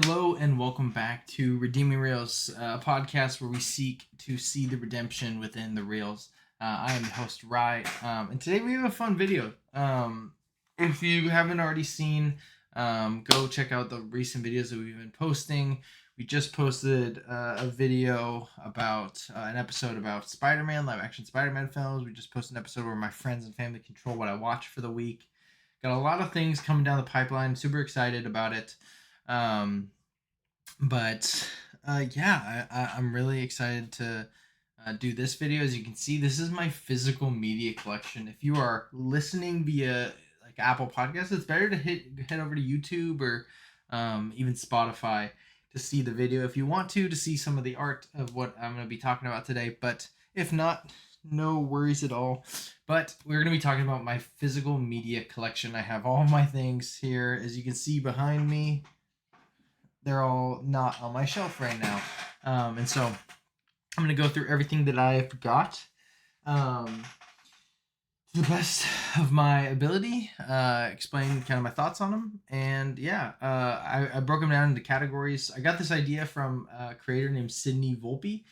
Hello and welcome back to Redeeming Reels, a podcast where we seek to see the redemption within the reels. I am the host, Rye, and today we have a fun video. If you haven't already seen, go check out the recent videos that we've been posting. We just posted a video about an episode about Spider-Man, live action Spider-Man films. We just posted an episode where my friends and family control what I watch for the week. Got a lot of things coming down the pipeline. Super excited about it. Um, I'm really excited to do this video. As you can see, this is my physical media collection. If you are listening via like Apple Podcasts, it's better to head over to YouTube or even Spotify to see the video if you want to see some of the art of what I'm going to be talking about today. But if not, no worries at all. But we're going to be talking about my physical media collection. I have all my things here, as you can see behind me. They're all not on my shelf right now. And so I'm going to go through everything that I've got to the best of my ability, explain kind of my thoughts on them. And I broke them down into categories. I got this idea from a creator named Sydney Volpe.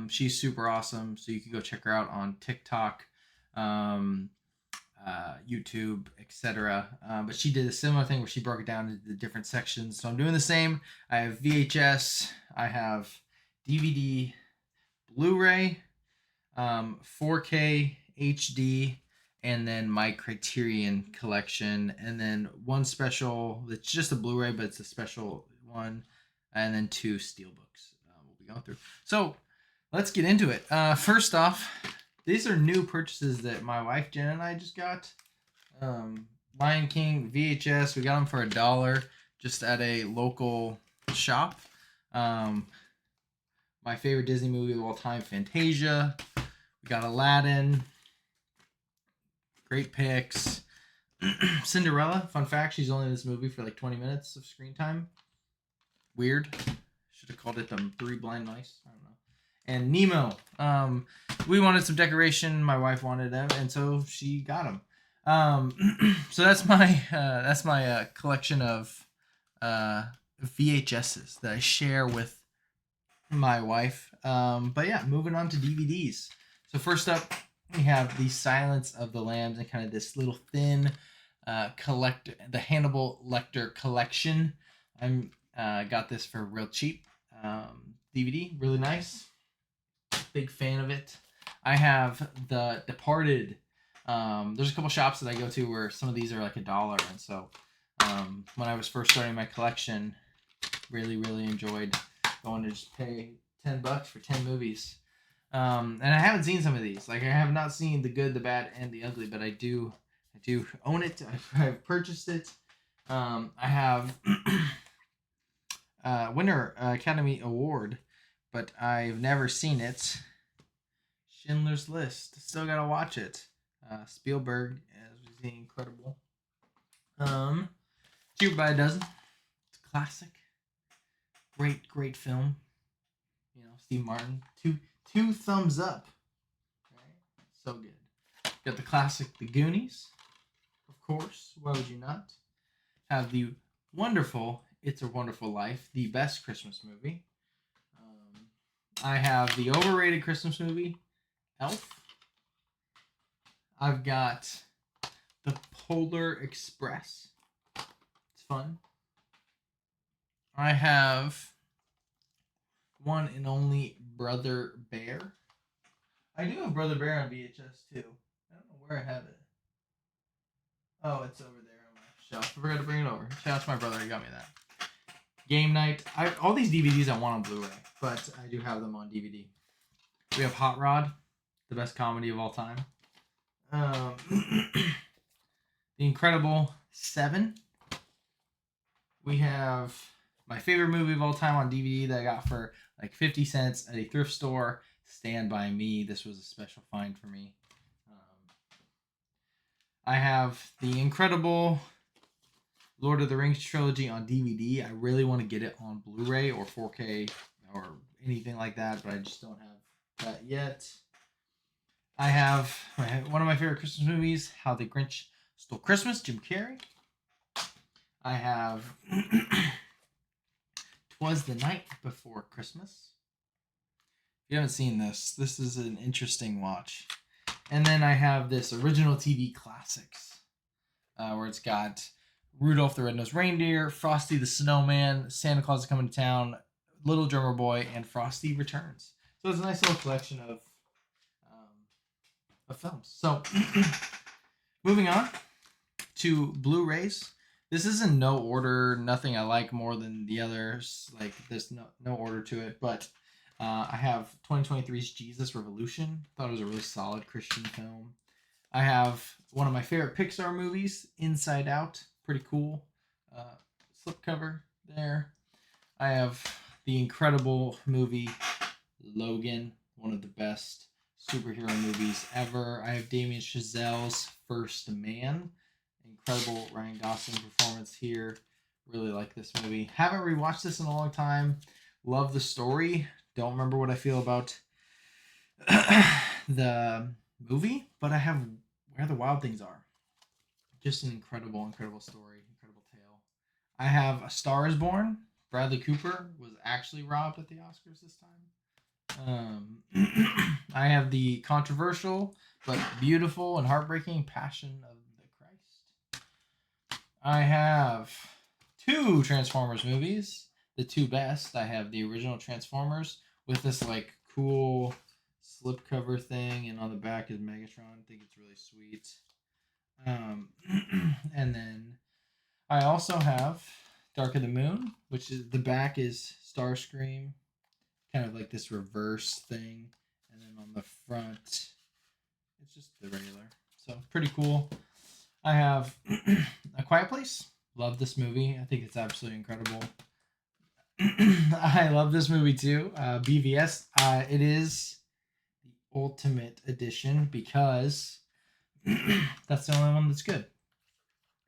She's super awesome. So you can go check her out on TikTok. YouTube, etc. But she did a similar thing where she broke it down into the different sections. So I'm doing the same. I have VHS, I have DVD, Blu-ray, 4K, HD, and then my Criterion collection, and then one special that's just a Blu-ray, but it's a special one, and then two steelbooks we'll be going through. So let's get into it. First off, these are new purchases that my wife Jen and I just got. Lion King VHS. We got them for $1 just at a local shop. My favorite Disney movie of all time, Fantasia. We got Aladdin. Great picks. Cinderella. Fun fact: she's only in this movie for like 20 minutes of screen time. Weird. Should have called it the Three Blind Mice. I don't know. And Nemo. We wanted some decoration. My wife wanted them, and so she got them. So that's my collection of VHSs that I share with my wife. But yeah, moving on to DVDs. So first up, we have the Silence of the Lambs and kind of this little thin the Hannibal Lecter collection. I'm got this for real cheap. DVD, really nice. Big fan of it. I have The Departed. There's a couple shops that I go to where some of these are like $1, and so when I was first starting my collection, really enjoyed going to just pay $10 for 10 movies. And I haven't seen some of these. Like I have not seen The Good, the Bad, and the Ugly, but I do own it. I've purchased it. I have winner Academy Award, but I've never seen it. Schindler's List. Still gotta watch it. Spielberg as the Incredible. Cheaper by a Dozen. It's a classic. Great film. You know, Steve Martin. Two thumbs up. Right? So good. Got the classic The Goonies. Of course. Why would you not? Have the wonderful It's a Wonderful Life, the best Christmas movie. I have the overrated Christmas movie, Elf. I've got the Polar Express. It's fun. I have One and Only Brother Bear. I do have Brother Bear on VHS too. I don't know where I have it. Oh, it's over there on my shelf. I forgot to bring it over. Shout out to my brother. He got me that. Game Night. All these DVDs I want on Blu-ray, but I do have them on DVD. We have Hot Rod, the best comedy of all time. The Incredible 7. We have my favorite movie of all time on DVD that I got for like 50 cents at a thrift store, Stand By Me. This was a special find for me. I have the Incredible Lord of the Rings trilogy on DVD. I really want to get it on Blu-ray or 4K or anything like that, but I just don't have that yet. I have one of my favorite Christmas movies, How the Grinch Stole Christmas, Jim Carrey. I have 'Twas the Night Before Christmas. If you haven't seen this, this is an interesting watch. And then I have this original TV classics, where it's got Rudolph the Red-Nosed Reindeer, Frosty the Snowman, Santa Claus is Coming to Town, Little Drummer Boy, and Frosty Returns. So it's a nice little collection of films. So moving on to Blu-rays. This is in no order. Nothing I like more than the others. Like there's no order to it. But I have 2023's Jesus Revolution. Thought it was a really solid Christian film. I have one of my favorite Pixar movies, Inside Out. Pretty cool slipcover there. I have the incredible movie Logan, one of the best superhero movies ever. I have Damien Chazelle's First Man. Incredible Ryan Gosling performance here. Really like this movie. Haven't rewatched this in a long time. Love the story. Don't remember what I feel about the movie, but I have Where the Wild Things Are. Just an incredible story, incredible tale. I have A Star Is Born. Bradley Cooper was actually robbed at the Oscars this time. I have the controversial but beautiful and heartbreaking Passion of the Christ. I have 2 Transformers movies, the 2 best. I have the original Transformers with this like cool slipcover thing, and on the back is Megatron. I think it's really sweet. And then I also have Dark of the Moon, which is the back is Starscream, kind of like this reverse thing, and then on the front it's just the regular. So pretty cool. I have A Quiet Place. Love this movie. I think it's absolutely incredible. I love this movie too. BVS. It is the ultimate edition because that's the only one that's good.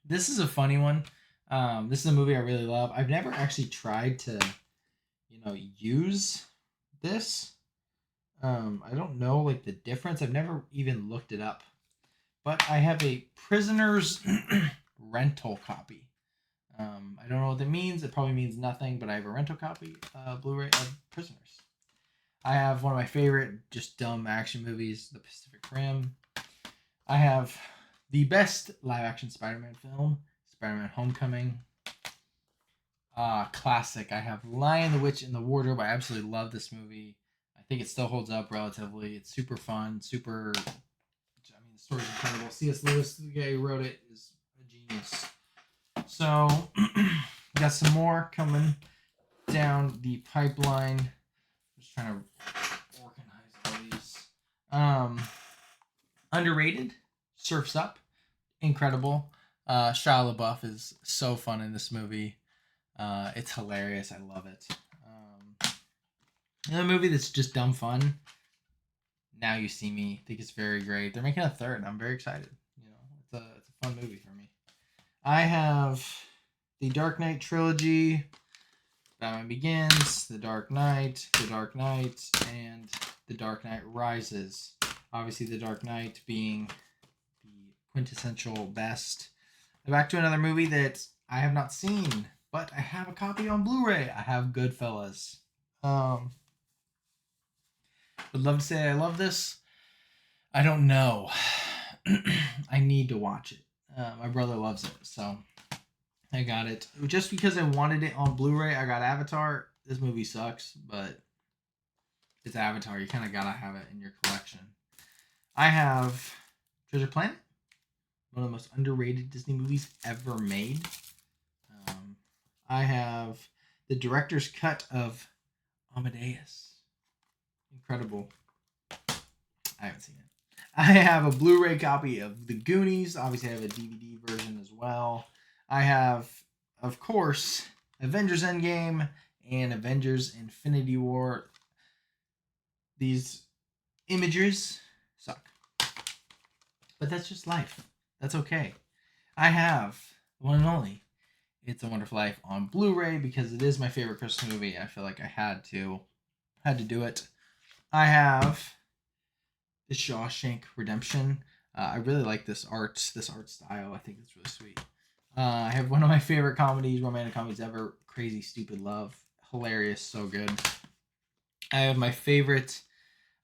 This is a funny one. This is a movie I really love. I've never actually tried to, use this. I don't know like the difference. I've never even looked it up. But I have a Prisoners rental copy. I don't know what that means. It probably means nothing, but I have a rental copy, Blu-ray of Prisoners. I have one of my favorite just dumb action movies, The Pacific Rim. I have the best live-action Spider-Man film, Spider-Man Homecoming. Classic. I have Lion, the Witch, and the Wardrobe. I absolutely love this movie. I think it still holds up relatively. It's super fun, the story's incredible. C.S. Lewis, the guy who wrote it, is a genius. So, got some more coming down the pipeline. I'm just trying to organize all these. Underrated, Surf's Up, incredible. Shia LaBeouf is so fun in this movie. It's hilarious. I love it. Another movie that's just dumb fun. Now You See Me. I think it's very great. They're making a third. I'm very excited. It's a fun movie for me. I have the Dark Knight trilogy, Batman Begins, The Dark Knight, and The Dark Knight Rises. Obviously, The Dark Knight being the quintessential best. Back to another movie that I have not seen, but I have a copy on Blu-ray. I have Goodfellas. Would love to say I love this. I don't know. I need to watch it. My brother loves it, so I got it. Just because I wanted it on Blu-ray, I got Avatar. This movie sucks, but it's Avatar. You kind of gotta have it in your collection. I have Treasure Planet, one of the most underrated Disney movies ever made. I have the director's cut of Amadeus. Incredible. I haven't seen it. I have a Blu-ray copy of The Goonies. Obviously, I have a DVD version as well. I have, of course, Avengers Endgame and Avengers Infinity War. These images suck. But that's just life. That's okay. I have the one and only It's a Wonderful Life on Blu-ray because it is my favorite Christmas movie. I feel like I had to do it. I have The Shawshank Redemption. I really like this art style. I think it's really sweet. I have one of my favorite romantic comedies ever, Crazy Stupid Love. hilarious, so good. I have my favorite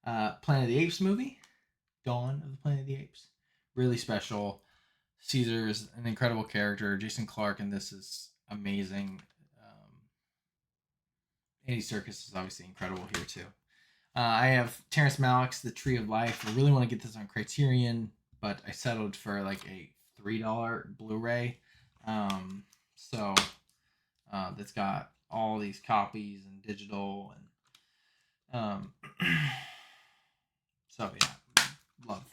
Planet of the Apes movie, Dawn of the Planet of the Apes. Really special. Caesar is an incredible character. Jason Clarke in this is amazing. Andy Serkis is obviously incredible here too. I have Terrence Malick's The Tree of Life. I really want to get this on Criterion, but I settled for like a $3 Blu-ray. So that's got all these copies and digital and so yeah, love.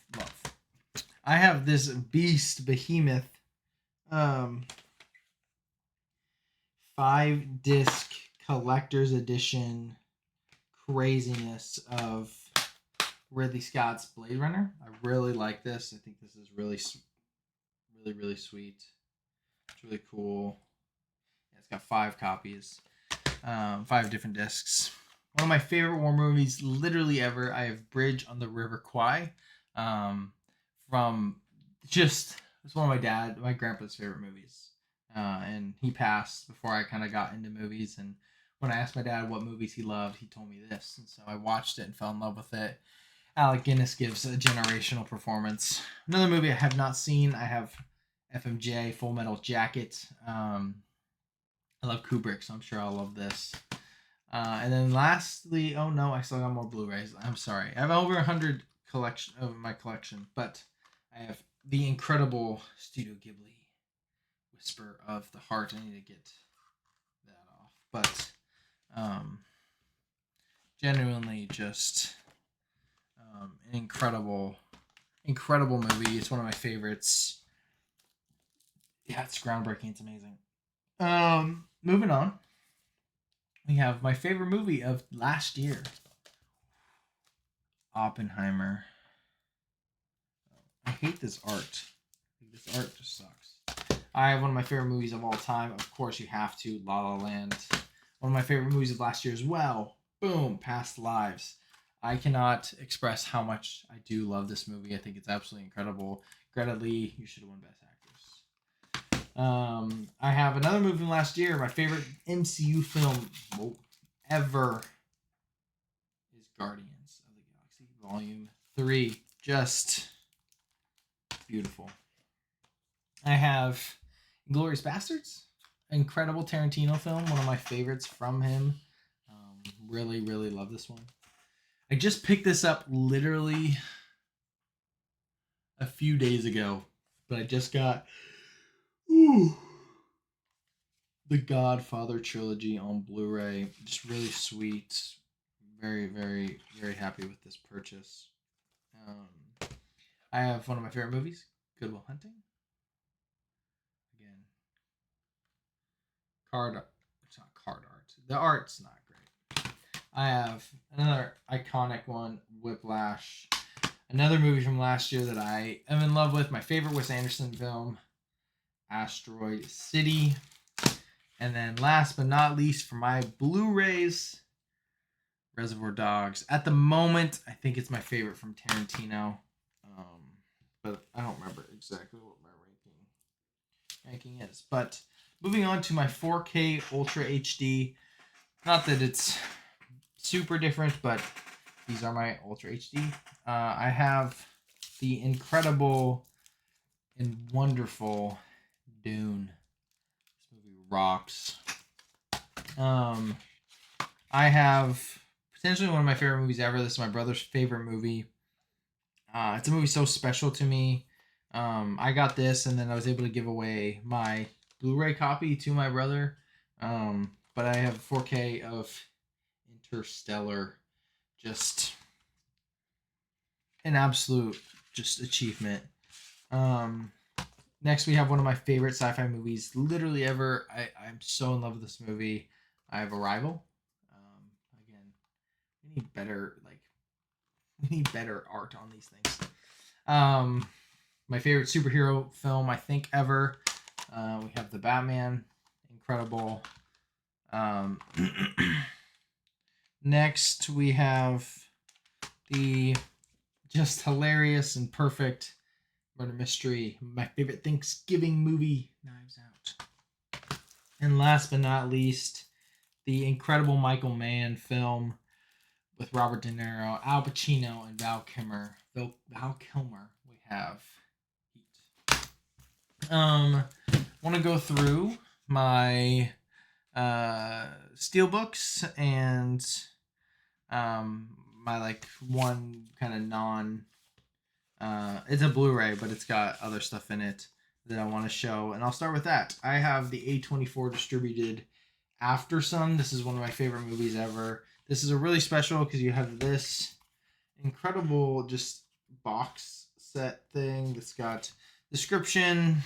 I have this behemoth 5-disc collector's edition craziness of Ridley Scott's Blade Runner. I really like this. I think this is really sweet. It's really cool. Yeah, it's got 5 copies, 5 different discs. One of my favorite war movies literally ever. I have Bridge on the River Kwai. From just, it's one of my grandpa's favorite movies. And he passed before I kind of got into movies. And when I asked my dad what movies he loved, he told me this. And so I watched it and fell in love with it. Alec Guinness gives a generational performance. Another movie I have not seen, I have FMJ, Full Metal Jacket. I love Kubrick, so I'm sure I'll love this. And then lastly, oh no, I still got more Blu-rays. I'm sorry. I have over 100 collection of my collection, but I have the incredible Studio Ghibli Whisper of the Heart. I need to get that off. But genuinely just an incredible movie. It's one of my favorites. Yeah, it's groundbreaking. It's amazing. Moving on. We have my favorite movie of last year. Oppenheimer. I hate this art. This art just sucks. I have one of my favorite movies of all time. Of course, you have to. La La Land. One of my favorite movies of last year as well. Boom. Past Lives. I cannot express how much I do love this movie. I think it's absolutely incredible. Greta Lee, you should have won Best Actress. I have another movie from last year. My favorite MCU film ever is Guardians of the Galaxy Volume 3. Just beautiful. I have Inglourious Basterds, incredible Tarantino film, one of my favorites from him. Really love this one. I just picked this up literally a few days ago, but I just got the Godfather trilogy on Blu-ray. Just really sweet. Very happy with this purchase. I have one of my favorite movies, Good Will Hunting. Again, it's not card art. The art's not great. I have another iconic one, Whiplash. Another movie from last year that I am in love with. My favorite Wes Anderson film, Asteroid City. And then last but not least, for my Blu-rays, Reservoir Dogs. At the moment, I think it's my favorite from Tarantino. But I don't remember exactly what my ranking is. But moving on to my 4K Ultra HD. Not that it's super different, but these are my Ultra HD. I have the incredible and wonderful Dune. This movie rocks. I have potentially one of my favorite movies ever. This is my brother's favorite movie. It's a movie so special to me. I got this, and then I was able to give away my Blu-ray copy to my brother. But I have 4K of Interstellar. Just an absolute achievement. Next, we have one of my favorite sci-fi movies literally ever. I'm so in love with this movie. I have Arrival. Again, we need better art on these things. My favorite superhero film, I think, ever. We have The Batman. Incredible. Next, we have the just hilarious and perfect murder mystery. My favorite Thanksgiving movie, Knives Out. And last but not least, the incredible Michael Mann film with Robert De Niro, Al Pacino, and Val Kilmer. Val Kilmer. We have Heat. Want to go through my steelbooks and my like one kind of non. It's a Blu-ray, but it's got other stuff in it that I want to show, and I'll start with that. I have the A24 distributed After Sun. This is one of my favorite movies ever. This is a really special because you have this incredible just box set thing that's got description.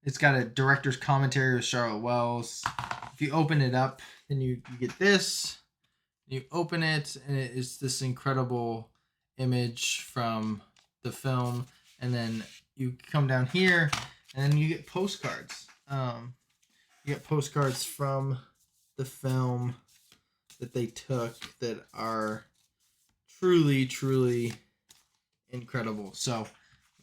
It's got a director's commentary with Charlotte Wells. If you open it up, then you get this. You open it, and it is this incredible image from the film. And then you come down here, and then you get postcards. You get postcards from the film that they took that are truly, truly incredible. So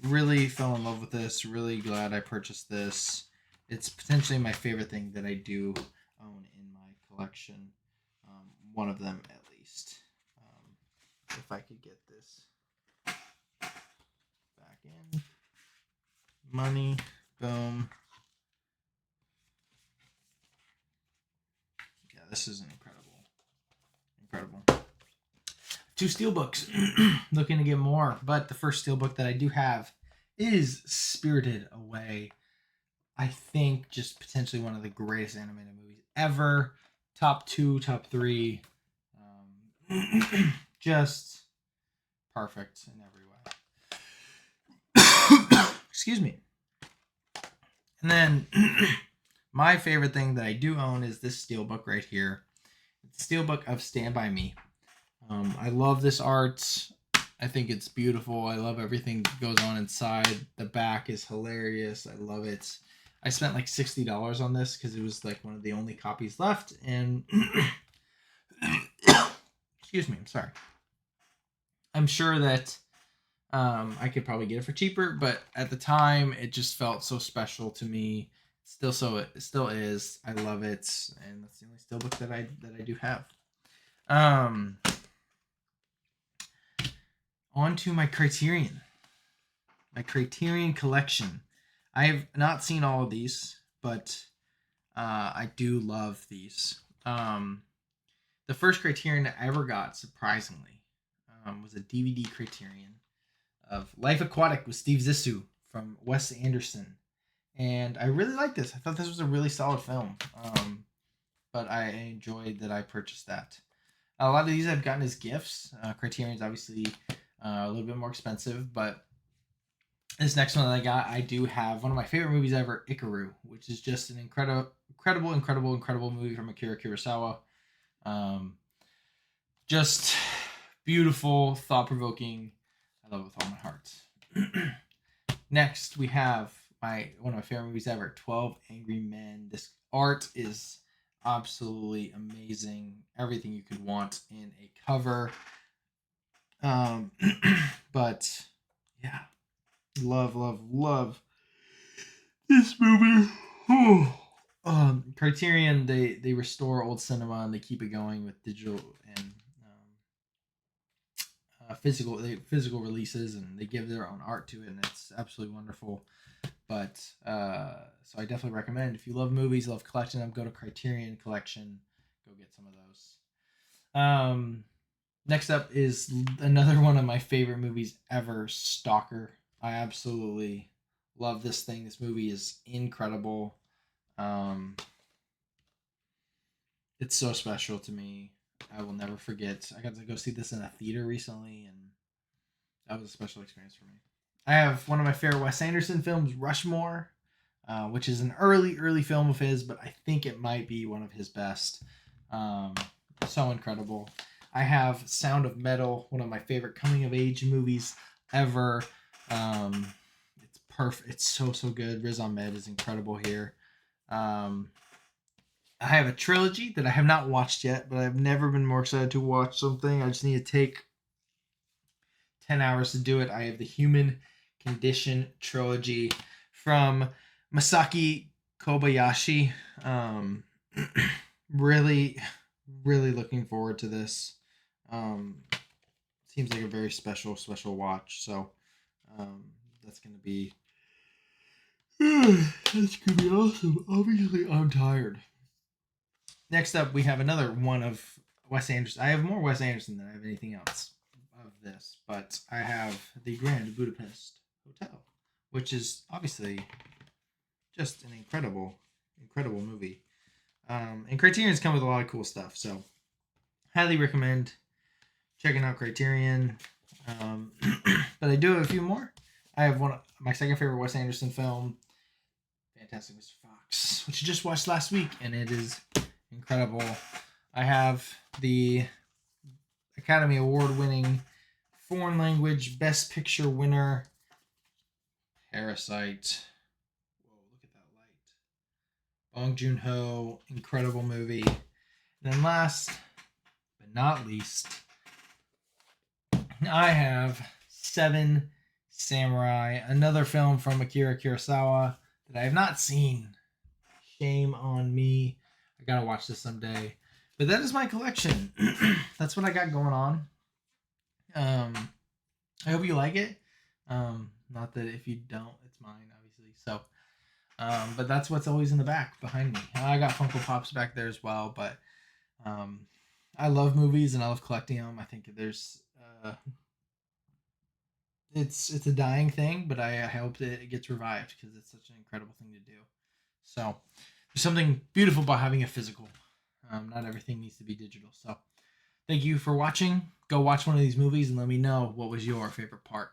really fell in love with this. Really glad I purchased this. It's potentially my favorite thing that I do own in my collection. One of them at least. If I could get this back in. Money. Boom. Yeah, this is an incredible. 2 steelbooks. Looking to get more, but the first steelbook that I do have is Spirited Away. I think just potentially one of the greatest animated movies ever. Top 2, top 3. Just perfect in every way. Excuse me. And then my favorite thing that I do own is this steelbook right here. It's the steelbook of Stand By Me. I love this art. I think it's beautiful. I love everything that goes on inside. The back is hilarious. I love it. I spent like $60 on this because it was like one of the only copies left. And excuse me, I'm sorry. I'm sure that I could probably get it for cheaper, but at the time it just felt so special to me. It still is. I love it, and that's the only steelbook that I do have. On to my Criterion collection. I have not seen all of these, but I do love these. The first Criterion I ever got, surprisingly, was a DVD Criterion of Life Aquatic with Steve Zissou from Wes Anderson. And I really liked this. I thought this was a really solid film. But I enjoyed that I purchased that. A lot of these I've gotten as gifts. Criterion's obviously a little bit more expensive, but this next one that I got, I do have one of my favorite movies ever, Ikaru, which is just an incredible movie from Akira Kurosawa. Just beautiful, thought-provoking. I love it with all my heart. Next, we have one of my favorite movies ever, 12 Angry Men. This art is absolutely amazing. Everything you could want in a cover. But yeah, love this movie. Criterion, they restore old cinema and they keep it going with digital and physical releases, and they give their own art to it, and it's absolutely wonderful. But so I definitely recommend, if you love movies, love collecting them, go to Criterion Collection, go get some of those. Next up is another one of my favorite movies ever, Stalker. I absolutely love this thing. This movie is incredible. It's so special to me. I will never forget. I got to go see this in a theater recently, and that was a special experience for me. I have one of my favorite Wes Anderson films, Rushmore, which is an early film of his, but I think it might be one of his best. So incredible. I have Sound of Metal, one of my favorite coming-of-age movies ever. It's perfect. It's so good. Riz Ahmed is incredible here. I have a trilogy that I have not watched yet, but I've never been more excited to watch something. I just need to take 10 hours to do it. I have the Human Condition trilogy from Masaki Kobayashi. Really, really looking forward to this. Um, Seems like a very special watch. So um, that's gonna be that's gonna be awesome. Obviously, I'm tired. Next up, we have another one of Wes Anderson. I have more Wes Anderson than I have anything else of this, but I have the Grand Budapest Hotel, which is obviously just an incredible movie. And Criterion's come with a lot of cool stuff, so highly recommend checking out Criterion. But I do have a few more. I have my second favorite Wes Anderson film, Fantastic Mr. Fox, which I just watched last week, and it is incredible. I have the Academy Award winning foreign language Best Picture winner, Parasite. Whoa, look at that light. Bong Joon-ho, incredible movie. And then last but not least, I have Seven Samurai, another film from Akira Kurosawa that I have not seen. Shame on me. I gotta watch this someday. But that is my collection. That's what I got going on. I hope you like it. Not that if you don't, it's mine, obviously. So, but that's what's always in the back behind me. I got Funko Pops back there as well. But I love movies and I love collecting them. I think there's it's a dying thing, but I hope that it gets revived because it's such an incredible thing to do. So there's something beautiful about having a physical. Not everything needs to be digital. So thank you for watching. Go watch one of these movies and let me know what was your favorite part.